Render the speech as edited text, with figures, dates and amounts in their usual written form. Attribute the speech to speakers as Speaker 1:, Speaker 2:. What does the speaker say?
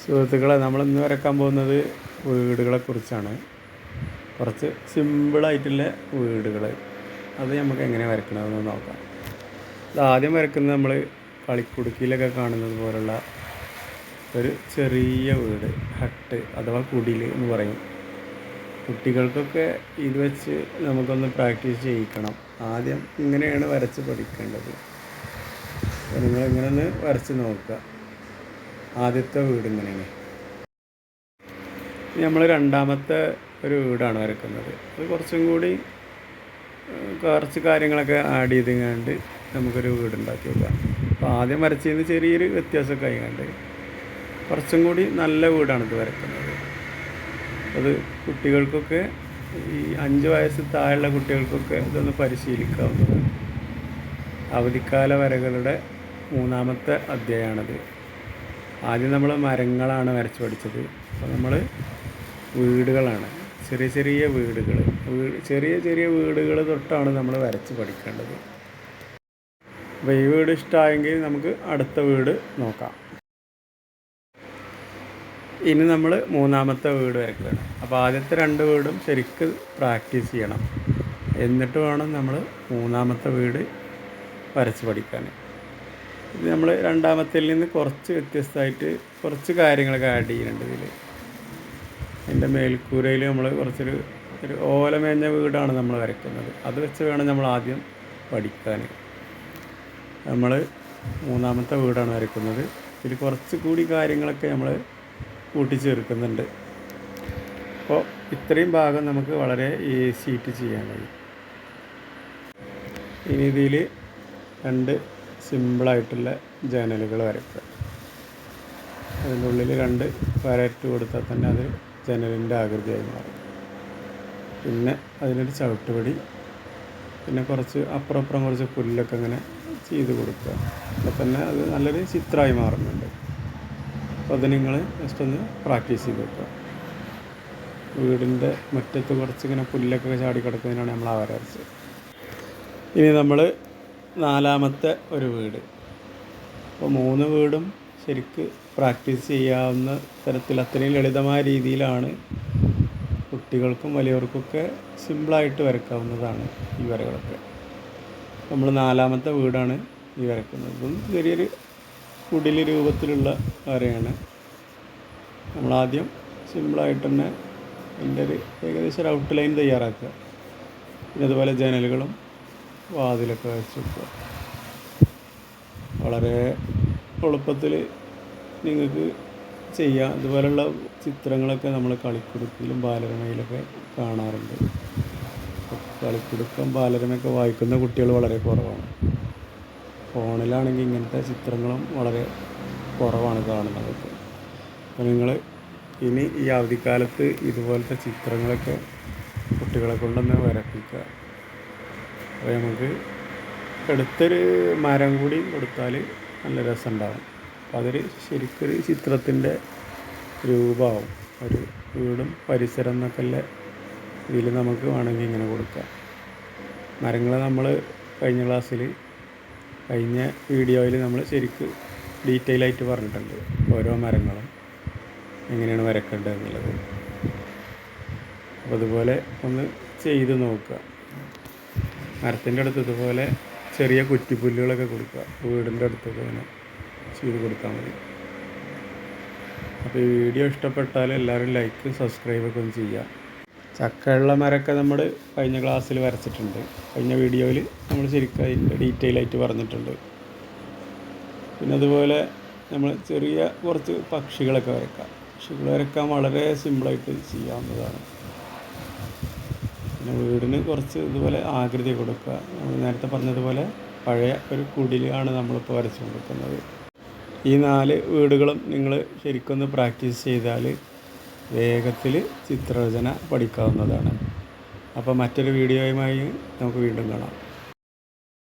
Speaker 1: സുഹൃത്തുക്കളെ, നമ്മളിന്ന് വരക്കാൻ പോകുന്നത് വീടുകളെക്കുറിച്ചാണ്. കുറച്ച് സിമ്പിളായിട്ടുള്ള വീടുകൾ, അത് നമുക്ക് എങ്ങനെ വരക്കണമെന്ന് നോക്കാം. ആദ്യം വരക്കുന്നത് നമ്മൾ കളിക്കുടുക്കിയിലൊക്കെ കാണുന്നത് പോലുള്ള ഒരു ചെറിയ വീട്, ഹട്ട് അഥവാ കുടിൽ എന്ന് പറയും. കുട്ടികൾക്കൊക്കെ ഇത് വെച്ച് നമുക്കൊന്ന് പ്രാക്ടീസ് ചെയ്യിക്കണം. ആദ്യം ഇങ്ങനെയാണ് വരച്ച് പഠിക്കേണ്ടത്. അപ്പോൾ നിങ്ങളിങ്ങനെ ഒന്ന് വരച്ച് നോക്കുക. ആദ്യത്തെ വീട് ഇങ്ങനെയാണ്. നമ്മൾ രണ്ടാമത്തെ ഒരു വീടാണ് വരക്കുന്നത്. അത് കുറച്ചും കൂടി കുറച്ച് കാര്യങ്ങളൊക്കെ ആഡ് ചെയ്തുകൊണ്ട് നമുക്കൊരു വീടുണ്ടാക്കി വെക്കാം. അപ്പോൾ ആദ്യം വരച്ചതിന് ചെറിയൊരു വ്യത്യാസമൊക്കെ ആയിക്കൊണ്ട് കുറച്ചും കൂടി നല്ല വീടാണ് ഇത് വരക്കുന്നത്. അത് കുട്ടികൾക്കൊക്കെ ഈ 5 വയസ്സ് താഴെയുള്ള കുട്ടികൾക്കൊക്കെ ഇതൊന്ന് പരിശീലിക്കാവുന്നതാണ്. അവധിക്കാല വരകളുടെ 3ാമത്തെ അധ്യായമാണത്. ആദ്യം നമ്മൾ മരങ്ങളാണ് വരച്ച് പഠിച്ചത്. അപ്പോൾ നമ്മൾ വീടുകളാണ്, ചെറിയ ചെറിയ വീടുകൾ, ചെറിയ ചെറിയ വീടുകൾ തൊട്ടാണ് നമ്മൾ വരച്ച് പഠിക്കേണ്ടത്. അപ്പോൾ ഈ വീട് ഇഷ്ടമായെങ്കിൽ നമുക്ക് അടുത്ത വീട് നോക്കാം. ഇനി നമ്മൾ 3ാമത്തെ വീട് വരയ്ക്കുകയാണ്. അപ്പോൾ ആദ്യത്തെ 2 വീടും ശരിക്ക് പ്രാക്ടീസ് ചെയ്യണം. എന്നിട്ട് വേണം നമ്മൾ 3ാമത്തെ വീട് വരച്ച് പഠിക്കാൻ. ഇത് നമ്മൾ രണ്ടാമത്തിൽ നിന്ന് കുറച്ച് വ്യത്യസ്തമായിട്ട് കുറച്ച് കാര്യങ്ങളൊക്കെ ആഡ് ചെയ്യുന്നുണ്ട് ഇതിൽ. അതിൻ്റെ മേൽക്കൂരയിൽ നമ്മൾ ഒരു ഓലമേഞ്ഞ വീടാണ് നമ്മൾ വരയ്ക്കുന്നത്. അത് വെച്ച് വേണം നമ്മൾ ആദ്യം പഠിക്കാൻ. നമ്മൾ 3ാമത്തെ വീടാണ് വരയ്ക്കുന്നത്. ഇതിൽ കുറച്ച് കൂടി കാര്യങ്ങളൊക്കെ നമ്മൾ കൂട്ടിച്ചേർക്കുന്നുണ്ട്. അപ്പോൾ ഇത്രയും ഭാഗം നമുക്ക് വളരെ ഈസിയായിട്ട് ചെയ്യാൻ കഴിയും. ഇനി ഇതിൽ 2 സിമ്പിളായിട്ടുള്ള ജനലുകൾ വരയ്ക്കുക. അതിൻ്റെ ഉള്ളിൽ 2 വരയിട്ട് കൊടുത്താൽ തന്നെ അത് ജനലിൻ്റെ ആകൃതിയായി മാറും. പിന്നെ അതിനൊരു ചവിട്ടുപടി, പിന്നെ കുറച്ച് അപ്പുറം കുറച്ച് പുല്ലൊക്കെ ഇങ്ങനെ ചെയ്ത് കൊടുക്കുക. അപ്പോൾ തന്നെ അത് നല്ലൊരു ചിത്രമായി മാറുന്നുണ്ട്. അപ്പോൾ അത് നിങ്ങൾ ജസ്റ്റ് ഒന്ന് പ്രാക്ടീസ് ചെയ്ത് വെക്കുക. വീടിൻ്റെ മുറ്റത്ത് കുറച്ചിങ്ങനെ പുല്ലൊക്കെ ചാടി കിടക്കുന്നതിനാണ് നമ്മൾ ആ വരച്ചത്. ഇനി നമ്മൾ 4ാമത്തെ ഒരു വീട്. അപ്പോൾ 3 വീടും ശരിക്ക് പ്രാക്ടീസ് ചെയ്യാവുന്ന തരത്തിൽ അത്രയും ലളിതമായ രീതിയിലാണ് കുട്ടികൾക്കും വലിയവർക്കൊക്കെ സിമ്പിളായിട്ട് വരക്കാവുന്നതാണ് ഈ വരകളൊക്കെ. നമ്മൾ 4ാമത്തെ വീടാണ് ഈ വരക്കുന്നത്. ഇതും ചെറിയൊരു കുടിൽ രൂപത്തിലുള്ള വരയാണ്. നമ്മളാദ്യം സിമ്പിളായിട്ട് തന്നെ അതിൻ്റെ ഒരു ഏകദേശം ഒരു ഔട്ട്ലൈൻ തയ്യാറാക്കുക. പിന്നെ അതുപോലെ ജനലുകളും വാതിലൊക്കെ വെച്ച് വെക്കുക. വളരെ എളുപ്പത്തിൽ നിങ്ങൾക്ക് ചെയ്യാം. ഇതുപോലുള്ള ചിത്രങ്ങളൊക്കെ നമ്മൾ കളിക്കുടുക്കിലും ബാലരമയിലൊക്കെ കാണാറുണ്ട്. കളിക്കുടുക്കം ബാലരമയൊക്കെ വായിക്കുന്ന കുട്ടികൾ വളരെ കുറവാണ്. ഫോണിലാണെങ്കിൽ ഇങ്ങനത്തെ ചിത്രങ്ങളും വളരെ കുറവാണ് കാണുന്നതൊക്കെ. അപ്പോൾ നിങ്ങൾ ഇനി ഈ അവധിക്കാലത്ത് ഇതുപോലത്തെ ചിത്രങ്ങളൊക്കെ കുട്ടികളെ കൊണ്ടൊന്ന് വരപ്പിക്കുക. അപ്പോൾ നമുക്ക് അടുത്തൊരു മരം കൂടി കൊടുത്താൽ നല്ല രസമുണ്ടാകും. അപ്പോൾ അതൊരു ശരിക്കൊരു ചിത്രത്തിൻ്റെ രൂപമാവും. ഒരു വീടും പരിസരം എന്നൊക്കെയുള്ള ഇതിൽ നമുക്ക് വേണമെങ്കിൽ ഇങ്ങനെ കൊടുക്കാം. മരങ്ങൾ നമ്മൾ കഴിഞ്ഞ വീഡിയോയിൽ നമ്മൾ ശരിക്ക് ഡീറ്റെയിൽ ആയിട്ട് പറഞ്ഞിട്ടുണ്ട്, ഓരോ മരങ്ങളും എങ്ങനെയാണ് വരക്കേണ്ടത് എന്നുള്ളത്. അപ്പോൾ അതുപോലെ ഒന്ന് ചെയ്ത് നോക്കുക. മരത്തിൻ്റെ അടുത്ത് ഇതുപോലെ ചെറിയ കുറ്റിപ്പുല്ലുകളൊക്കെ കൊടുക്കുക. വീടിൻ്റെ അടുത്തൊക്കെ ഇങ്ങനെ ചെയ്ത് കൊടുത്താൽ മതി. അപ്പോൾ ഈ വീഡിയോ ഇഷ്ടപ്പെട്ടാൽ എല്ലാവരും ലൈക്ക് സബ്സ്ക്രൈബൊക്കെ ഒന്ന് ചെയ്യുക. ചക്കയുള്ള മരമൊക്കെ നമ്മൾ കഴിഞ്ഞ ക്ലാസ്സിൽ വരച്ചിട്ടുണ്ട്. കഴിഞ്ഞ വീഡിയോയിൽ നമ്മൾ ശരിക്കും അതിൻ്റെ ഡീറ്റെയിൽ ആയിട്ട് പറഞ്ഞിട്ടുണ്ട്. പിന്നെ അതുപോലെ നമ്മൾ ചെറിയ കുറച്ച് പക്ഷികളൊക്കെ വരക്കാം. പക്ഷികൾ വരക്കാൻ വളരെ സിമ്പിളായിട്ട് ചെയ്യാവുന്നതാണ്. പിന്നെ വീടിന് കുറച്ച് ഇതുപോലെ ആകൃതി കൊടുക്കുക. നമ്മൾ നേരത്തെ പറഞ്ഞതുപോലെ പഴയ ഒരു കുടിലാണ് നമ്മളിപ്പോൾ വരച്ചു കൊടുക്കുന്നത്. ഈ 4 വീടുകളും നിങ്ങൾ ശരിക്കൊന്ന് പ്രാക്ടീസ് ചെയ്താൽ വേഗത്തിൽ ചിത്രരചന പഠിക്കാവുന്നതാണ്. അപ്പോൾ മറ്റൊരു വീഡിയോയുമായി നമുക്ക് വീണ്ടും കാണാം.